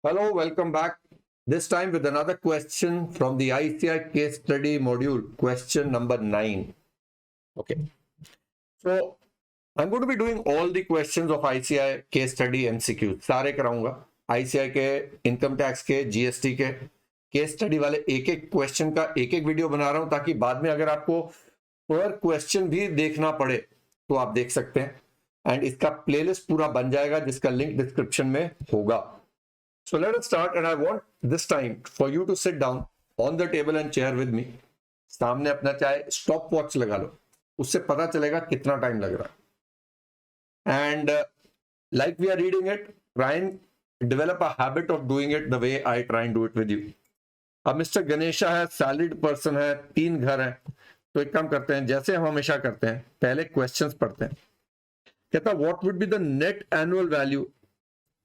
Hello, welcome back. This time with another question from the ICI case study module, question number 9. Okay. So I'm going to be doing all the questions of ICI case study MCQ. सारे कराऊंगा ICI के income tax के GST के case study वाले एक एक question का एक एक वीडियो बना रहा हूं ताकि बाद में अगर आपको पर क्वेश्चन भी देखना पड़े तो आप देख सकते हैं एंड इसका प्लेलिस्ट पूरा बन जाएगा जिसका लिंक डिस्क्रिप्शन में होगा. So let us start and I want this time for you to sit down on the table and chair with me. सामने अपना चाहे स्टॉप वॉच लगा लो, उससे पता चलेगा कितना टाइम लग रहा है. And like we are reading it, try and develop a habit of doing it the way I try and do it with you. अब मिस्टर गणेशा है, सैलरीड पर्सन है, 3 घर है. तो एक काम करते हैं जैसे हम हमेशा करते हैं, पहले क्वेश्चंस पढ़ते हैं. कहता what would be the net annual value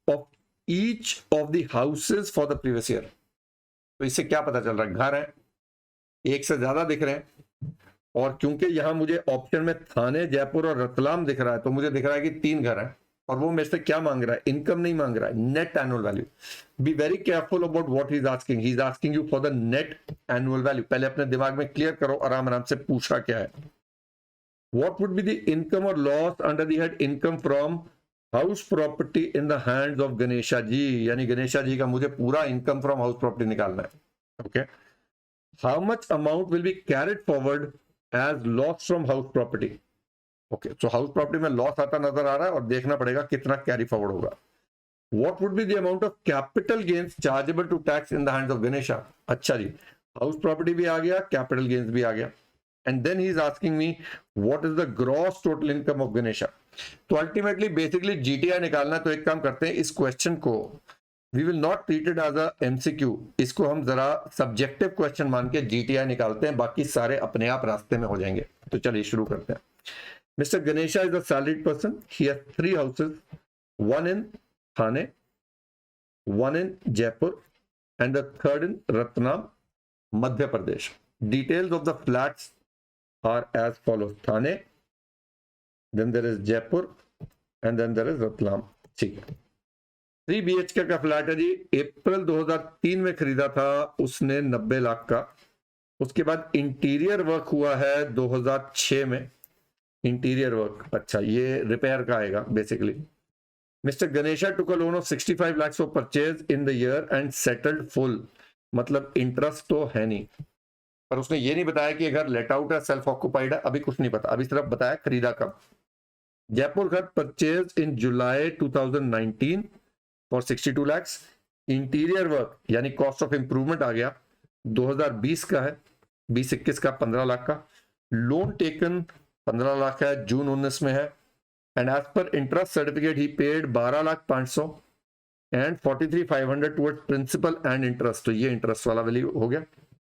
of each of the houses for the previous year. तो इससे क्या पता चल रहा है, घर है, एक से ज्यादा दिख रहे हैं और क्योंकि यहां मुझे ऑप्शन में थाने, जयपुर और रतलाम दिख रहा है तो मुझे दिख रहा है कि 3 घर हैं और वो मेरे से क्या मांग रहा है, इनकम नहीं मांग रहा है, net annual value. B very careful about what he is asking you for the net annual value. पहले अपने दिमाग में क्लियर करो, आराम आराम से पूछा क्या है. What would be the income और loss under the head income from house property in the hands of Ganesha ji. यानी गणेशा जी का मुझे पूरा इनकम फ्रॉम हाउस प्रॉपर्टी निकालना है. Okay. How much amount will be carried forward as loss from house property. Okay, so house property में loss आता नजर आ रहा है और देखना पड़ेगा कितना कैरी फॉरवर्ड होगा. What would be the amount of capital gains chargeable to tax in the hands of Ganesha. अच्छा जी, हाउस प्रॉपर्टी भी आ गया, कैपिटल गेन्स भी आ गया. And then he is asking me what is the gross total income of Ganesha. तो ultimately basically GTI निकालना. तो एक काम करते हैं, इस क्वेश्चन को we will not treat it as a MCQ, इसको हम जरा सब्जेक्टिव क्वेश्चन मान के जीटीआई निकालते हैं, बाकी सारे अपने आप रास्ते में हो जाएंगे. तो चलिए शुरू करते हैं. Mister Ganesha is a salaried person. He has 3 houses, 1 in Thane, 1 in Jaipur and the 3rd in Ratlam, Madhya Pradesh. Details of the flats are as follows. Thane, then there is Jaipur and then there is Ratlam. ठीक है. 3 BHK का flat है जी. अप्रैल 2003 में खरीदा था उसने 90 लाख का. उसके बाद इंटीरियर वर्क हुआ है 2006 में. इंटीरियर वर्क, अच्छा ये रिपेयर का आएगा basically. Mister Ganesha took a loan of 65 lakh for purchase in the year and settled full. मतलब इंटरेस्ट तो है नहीं, पर उसने ये नहीं बताया कि अगर लेट आउट है, सेल्फ ऑक्युपाइड है, अभी कुछ नहीं पता. अभी सिर्फ बताया खरीदा कब. जयपुर घर purchase in July 2019 for 62 lakh. Interior work यानी कॉस्ट ऑफ इंप्रूवमेंट आ गया 2020 का है, 2021 का 15 लाख का. लोन टेकन 15 लाख है, जून 19 में है. And as per interest certificate he paid 12,500,000 and 43,500 towards principal and interest. तो ये इंटरेस्ट वाला वैल्यू हो गया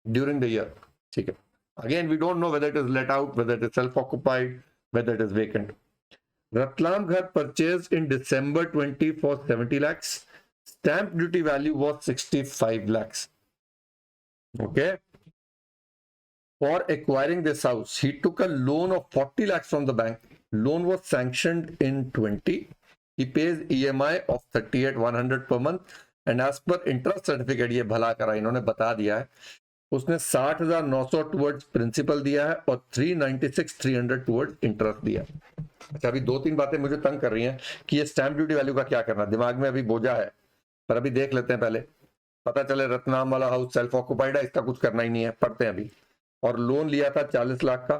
ड्यूरिंग द ईयर. ठीक है. Again we don't know whether it is let out, whether it is self occupied, whether it is vacant. Ratlam घर purchase in December 20 for 70 lakhs. Stamp duty value was 65 lakhs. Okay. For acquiring this house, he took a loan of 40 lakhs from the bank. Loan was sanctioned in 20. He pays EMI of 38,100 per month. And as per interest certificate, ये भला करा इन्होंने बता दिया है, उसने 60,900 towards principal दिया है और 396,300 टुवर्ड्स इंटरेस्ट दिया. अच्छा, अभी 2-3 बातें मुझे तंग कर रही हैं कि ये स्टैंप ड्यूटी वैल्यू का क्या करना. दिमाग में अभी बोझा है, पर अभी देख लेते हैं. पहले पता चले रतलाम वाला हाउस सेल्फ ऑक्युपाइड है, इसका कुछ करना ही नहीं है. पढ़ते हैं अभी. और लोन लिया था 40 लाख का,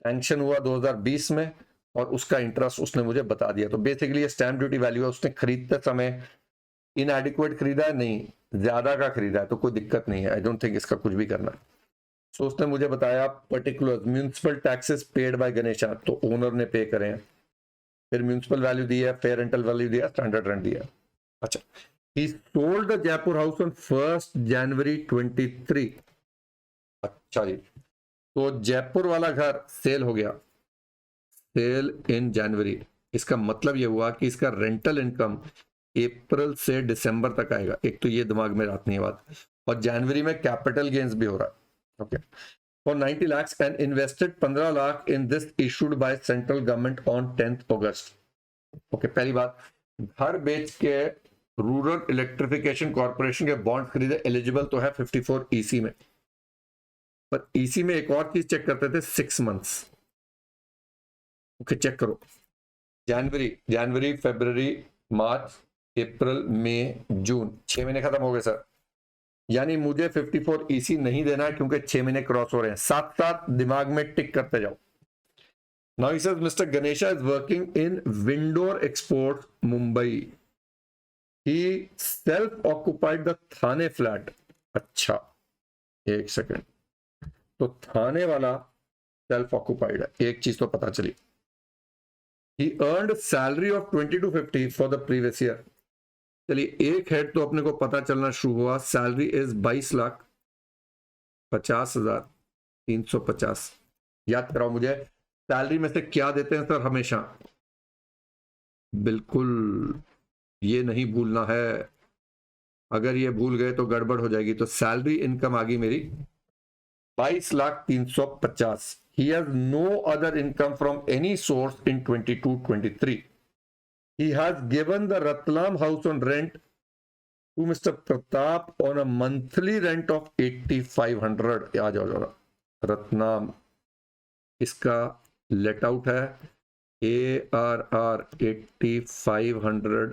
सैंक्शन हुआ 2020 में और उसका इंटरेस्ट उसने मुझे बता दिया. तो बेसिकली ये स्टैंप ड्यूटी वैल्यू है. उसने खरीदते समय इनएडिक्वेट खरीदा है, नहीं ज्यादा का खरीदा है, तो कोई दिक्कत नहीं है. आई डोंट थिंक इसका कुछ भी करना है. सो उसने मुझे बताया particular municipal taxes paid by Ganesha, तो ओनर ने पे करे हैं. फिर म्यूनिसिपल वैल्यू दी है, फेयर रेंटल वैल्यू दिया, स्टैंडर्ड रेंट दिया. अच्छा, ही sold the Jaipur house on 1 जनवरी 23. अच्छा जी, तो जयपुर वाला घर सेल हो गया, सेल इन जनवरी. इसका मतलब ये हुआ कि इसका रेंटल इनकम अप्रैल से दिसंबर तक आएगा. एक तो ये दिमाग में रखनी है बात. और जनवरी में कैपिटल गेन्स भी हो रहा है. Okay. For 90 lakhs and invested 15 lakh in this issued by central government on 10th August. Okay, पहली बात, घर बेच के रूरल इलेक्ट्रिफिकेशन कॉर्पोरेशन के बॉन्ड खरीदे, एलिजिबल तो है 54 ईसी में, पर ईसी में एक और चीज चेक करते थे, 6 मंथ्स। ओके, चेक करो, जनवरी फरवरी मार्च अप्रैल मई जून, 6 महीने खत्म हो गए सर। यानी मुझे 54 ईसी नहीं देना है क्योंकि 6 महीने क्रॉस हो रहे हैं। साथ साथ दिमाग में टिक करते जाओ। Now he says mister Ganesha is working in Windsor export Mumbai, he self occupied the Thane flat. अच्छा, एक सेकेंड, तो थाने वाला सेल्फ ऑक्युपाइड है, एक चीज तो पता चली। He earned salary of 20 to 50 for the previous year. चलिए, एक हेड तो अपने को पता चलना शुरू हुआ, सैलरी इज 22,50,350। याद कराओ मुझे, सैलरी में से क्या देते हैं सर हमेशा? बिल्कुल ये नहीं भूलना है, अगर ये भूल गए तो गड़बड़ हो जाएगी। तो सैलरी इनकम आ गई मेरी 22,350। He has no other income from any source in 22-23. He has given the Ratlam house on rent to Mr. Pratap on a monthly rent of 8,500. आ जाओ जरा, रत्नाम, इसका लेट आउट है ARR 8,500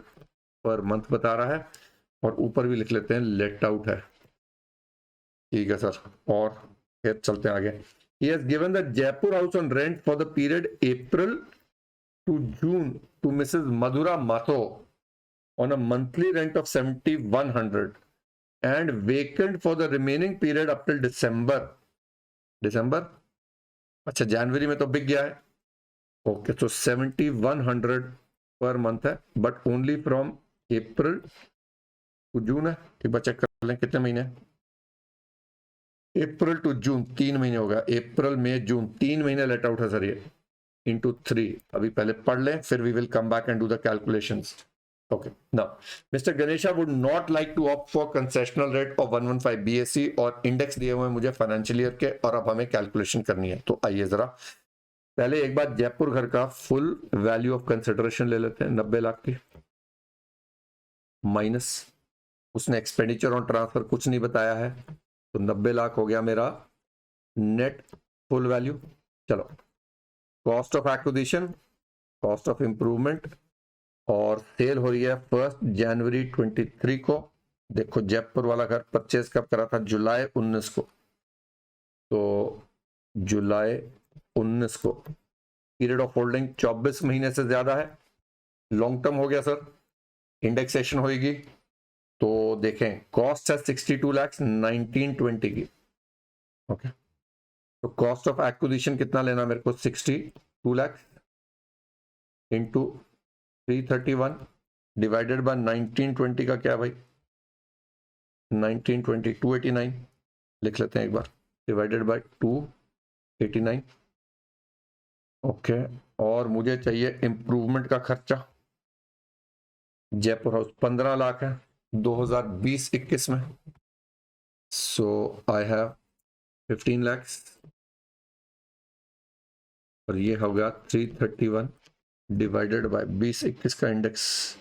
पर मंथ बता रहा है, और ऊपर भी लिख लेते हैं लेट आउट है। ठीक है सर, और फिर चलते हैं आगे। He has given the Jaipur house on rent for the period April to June to Mrs. Madhura Matho on a monthly rent of 7,100 and vacant for the remaining period up till December. अच्छा, जनवरी में तो बिक गया है। Okay, तो 7,100 पर month है, but only from April to June है। एक बार चेक कर लें कितने महीने, अप्रैल टू जून 3 महीने हो गया, अप्रैल मई जून 3 महीने लेट आउट है सर ये, into 3। अभी पहले पढ़ लें, फिर we will come back and do the calculations. Okay, now Mr. Ganesha would not like to opt for concessional rate of 115 BSc और इंडेक्स दिए हुए मुझे फाइनेंशियल ईयर के, और अब हमें कैलकुलेशन करनी है। तो आइए जरा पहले एक बार जयपुर घर का फुल वैल्यू ऑफ कंसिडरेशन ले लेते हैं, 90 लाख की, माइनस उसने एक्सपेंडिचर ऑन ट्रांसफर कुछ नहीं बताया है, तो 90 लाख हो गया मेरा नेट फुल वैल्यू। चलो, cost of acquisition, cost of improvement, और सेल हो रही है 1 जनवरी 23 को। देखो, जयपुर वाला घर परचेज कब करा था? जुलाई 19 को, तो जुलाई 19 को। पीरियड ऑफ होल्डिंग 24 महीने से ज्यादा है, लॉन्ग टर्म हो गया सर। इंडेक्सेशन होगी, तो देखें कॉस्ट है 62 लाख 1920 की। ओके, तो कॉस्ट ऑफ एक्विजिशन कितना लेना मेरे को? 62 लाख इंटू 331 डिवाइडेड बाय 1920 का क्या भाई? 1920 289 लिख लेते हैं एक बार, डिवाइडेड बाय 289। ओके, और मुझे चाहिए इंप्रूवमेंट का खर्चा। जयपुर हाउस 15 लाख है 2020-21 में, सो आई हैव 15 लाख, और ये होगा 331 डिवाइडेड बाय 20-21 का इंडेक्स,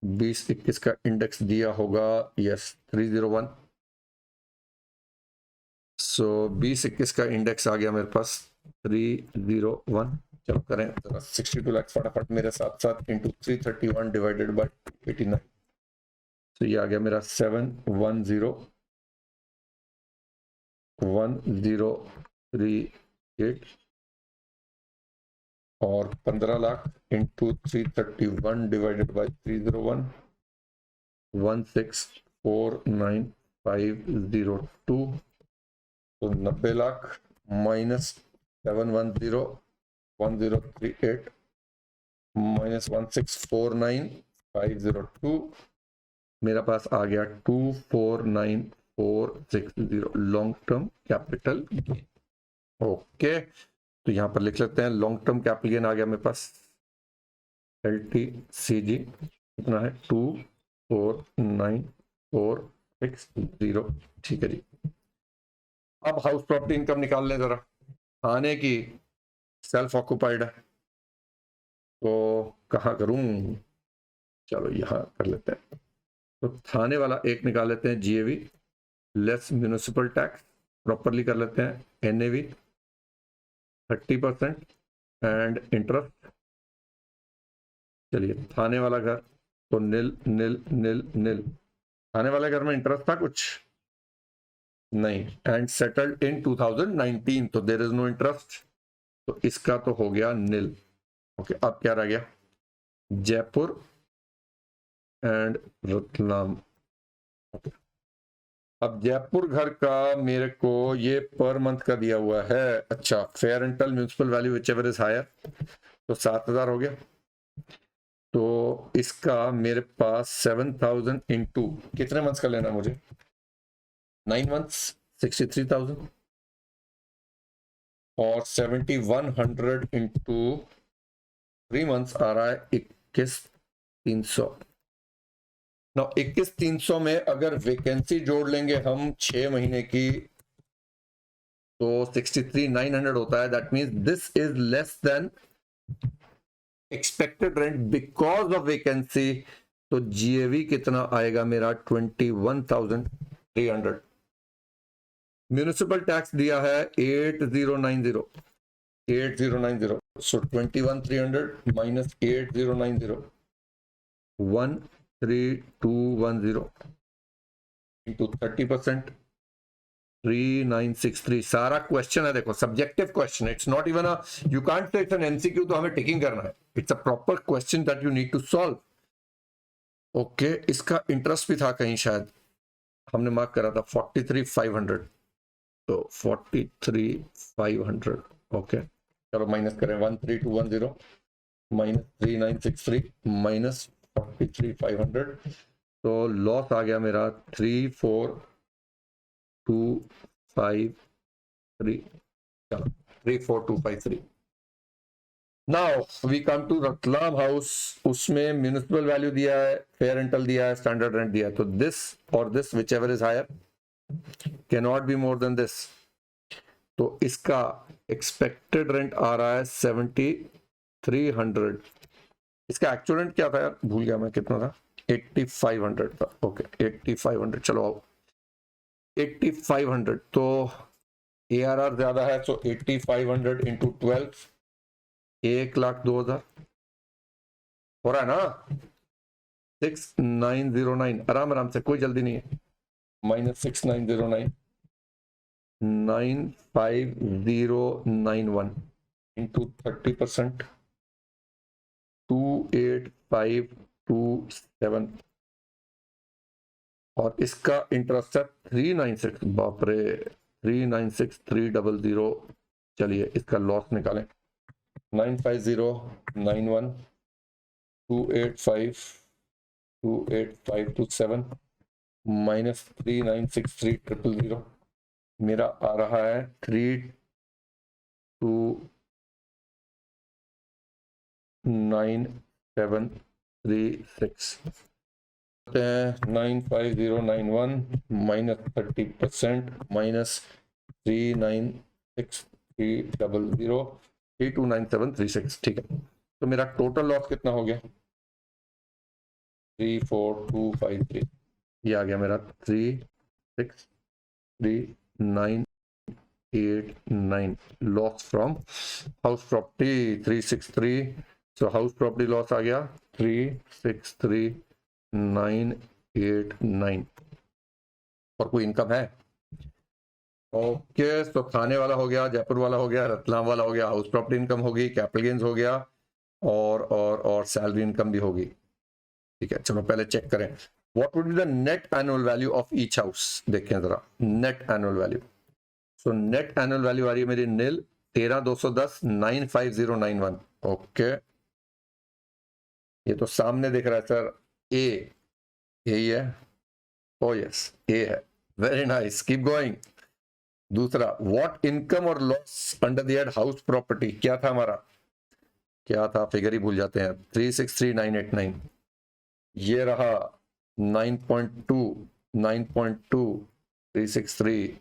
20-21 का इंडेक्स दिया होगा, यस 301। सो 20-21 का इंडेक्स आ गया मेरे पास 301। चलो करें 62 लाख फटाफट मेरे साथ साथ, इंटू 331 डिवाइडेड बाय 89, तो ये आ गया मेरा 710,1038, और 15 लाख इंटू 331 डिवाइडेड बाय 301, 1649502, तो 90 लाख माइनस 710,1038 माइनस 1649502, मेरा पास आ गया 249,460 long term capital gain. Okay, तो यहां पर लिख लेते हैं लॉन्ग टर्म कैपिटल गेन आ गया मेरे पास, LTCG कितना है? 249,460। ठीक है जी। अब हाउस प्रॉपर्टी इनकम निकाल लें जरा। थाने की सेल्फ ऑक्युपाइड है, तो कहाँ करूं? चलो यहां कर लेते हैं। तो थाने वाला एक निकाल लेते हैं, GAV less municipal tax, properly कर लेते हैं NAV 30% एंड इंटरेस्ट। चलिए थाने वाला घर तो नील नील नील नील, थाने वाले घर में इंटरेस्ट था कुछ नहीं, एंड सेटल्ड इन 2019 तो देयर इज नो इंटरेस्ट, तो इसका तो हो गया नील। ओके, अब क्या रह गया, जयपुर एंड रतलाम। ओके, अब जयपुर घर का मेरे को ये पर मंथ का दिया हुआ है। अच्छा, fair rental municipal value whichever is higher, तो 7,000 हो गया। तो इसका मेरे पास 7,000 इंटू कितने मंथ्स का लेना मुझे, 9 मंथ्स 63,000, और 7,100 इंटू 3 मंथ्स आ रहा है 21,300। ना 21,300 में अगर वैकेंसी जोड़ लेंगे हम 6 महीने की तो 63,900 होता है। That means this is less than expected rent because of vacancy. तो GAV कितना आएगा मेरा, 21,300। म्यूनिसिपल टैक्स दिया है 8090, 8090, सो 21,300 माइनस 8090, 13210 इंटू 30%, 3963। सारा क्वेश्चन है, देखो subjective question, it's not even a, you can't say it's an MCQ, तो हमें टिकिंग करना है, it's a proper question that you need to solve. Okay, इसका इंटरेस्ट भी था कहीं शायद, हमने मार्क करा था 43,500, तो 43,500। ओके, चलो माइनस करें, 13210 माइनस 3963 माइनस 43,500, तो लॉस आ गया मेरा 34253, चलो 34253। Now we come to Ratlam house, उसमें म्यूनिसिपल वैल्यू दिया है, फेयर रेंटल दिया है, स्टैंडर्ड रेंट दिया है, तो दिस और this whichever is higher can not be more than this. तो इसका एक्सपेक्टेड रेंट आ रहा है 7,300। इसका एक्चुअल रेंट क्या था यार, भूल गया मैं, कितना था, 8,500 था। ओके 8,500, चलो आओ 8,500, तो ARR ज्यादा है, सो 8,500 इंटू 12, 1,02,000 हो रहा है ना, 6,909, आराम आराम से, कोई जल्दी नहीं है, माइनस 6,909, 95091 इंटू 30%, 28527, और इसका इंटरेस्ट है 396, बाप रे 396,300। चलिए इसका लॉस निकालें, 95091, 28527 माइनस 396,300, मेरा आ रहा है 329736। 95091 माइनस 30% माइनस 396,300, 329736। ठीक है, तो मेरा टोटल लॉस कितना हो गया, 34253, ये आ गया मेरा 363989 loss from house property 363। So house property loss आ गया 363,989। और कोई इनकम है, ओके, तो थाने वाला हो गया, जयपुर वाला हो गया, रतलाम वाला हो गया, हाउस प्रॉपर्टी इनकम होगी, कैपिटल गेन्स हो गया, और सैलरी इनकम भी होगी। ठीक है, चलो पहले चेक करें, what would be the net annual value of each house, देखें जरा net annual value. So net annual value आ रही है मेरी नील 13,210 95091। ओके, ये तो सामने दिख रहा है सर, ए यही है, ओ यस ए है, वेरी नाइस, कीप गोइंग। दूसरा, व्हाट इनकम और loss under the head house property, क्या था हमारा, क्या था, फिगर ही भूल जाते हैं, 363,989, ये रहा 9.2, 9.2, 363।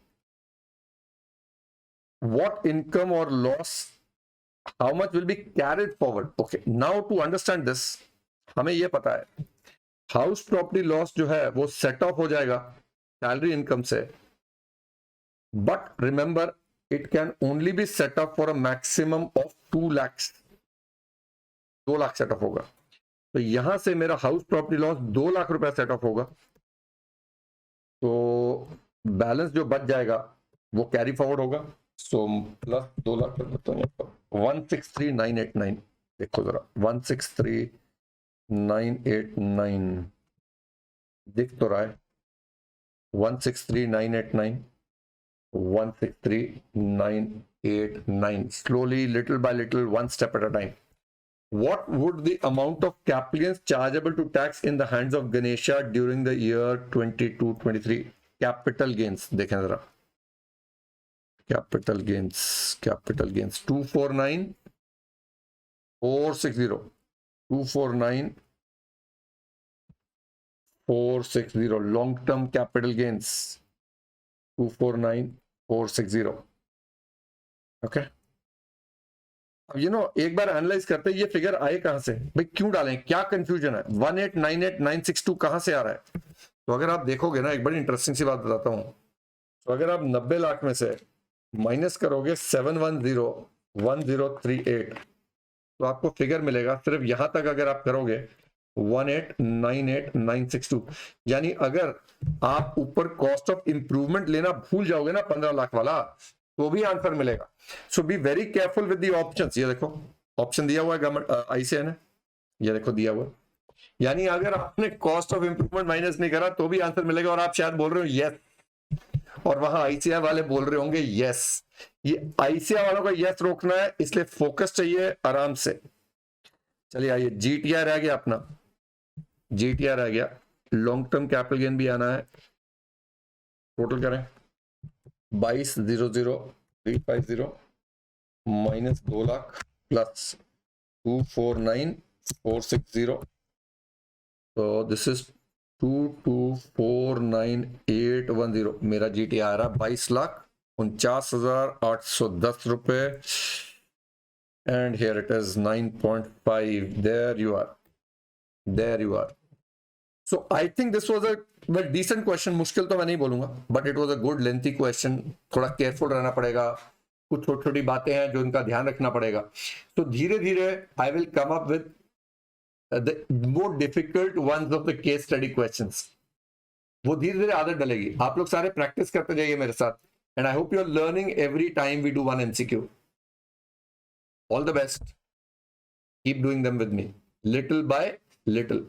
What income or loss, how much will be carried forward? Okay, now to understand this, हमें ये पता है हाउस प्रॉपर्टी लॉस जो है वो सेट ऑफ हो जाएगा सैलरी इनकम से, but remember it can only be set off for a maximum of 2 lakh, 2 lakh set off होगा। तो यहां से मेरा हाउस प्रॉपर्टी लॉस 2 लाख रुपया सेट ऑफ होगा, तो बैलेंस जो बच जाएगा वो कैरी फॉरवर्ड होगा। सो प्लस 2 लाख 163,989, देखो जरा 163,989 दिख तो रहा है, 163,989, 163,989, slowly, little by little, one step at a time. What would the amount of capital gains chargeable to tax in the hands of Ganesha during the year 22-23? Capital gains, देखें जरा, capital gains 249,460, 249,460, long term capital gains 249,460. Okay, अब एक बार analyse करते हैं ये figure आए कहां से, भाई क्यों डालें, क्या कंफ्यूजन है, 1898962 कहां से आ रहा है। तो अगर आप देखोगे ना, एक बड़ी इंटरेस्टिंग सी बात बताता हूं, तो अगर आप 90 लाख में से माइनस करोगे 7101038, तो आपको फिगर मिलेगा सिर्फ यहां तक अगर आप करोगे 1898962, यानी अगर आप ऊपर कॉस्ट ऑफ इंप्रूवमेंट लेना भूल जाओगे ना 15 लाख वाला, तो भी आंसर मिलेगा। So be very careful with the options. ये देखो ऑप्शन दिया हुआ है गवर्नमेंट आईसीआई ने, ये देखो दिया हुआ, यानी अगर आपने कॉस्ट ऑफ इंप्रूवमेंट माइनस नहीं करा तो भी आंसर मिलेगा, और आप शायद बोल रहे हो यस, और वहां आईसीआई वाले बोल रहे होंगे यस। ये आईसीआई वालों का यस रोकना है, इसलिए फोकस चाहिए आराम से। चलिए आइए, जीटीआई रह गया अपना, जीटीआई रह गया, लॉन्ग टर्म कैपिटल गेन भी आना है। टोटल करें 22,00350 माइनस 2 लाख प्लस 249,460, तो दिस इज 2249810। मेरा जीटी आ रहा 22,49,810 रुपए, and here it is 9.5, there you are, there you are. So I think this was a well decent question, मुश्किल तो मैं नहीं बोलूंगा, but it was a good lengthy question. थोड़ा केयरफुल रहना पड़ेगा, कुछ छोटी छोटी बातें हैं जो इनका ध्यान रखना पड़ेगा। तो धीरे धीरे I will come up with the more difficult ones of the case study questions, वो धीरे धीरे आदत डलेगी। आप लोग सारे प्रैक्टिस करते जाइए मेरे साथ, and I hope you are learning every time we do one MCQ. All the best, keep doing them with me, little by little.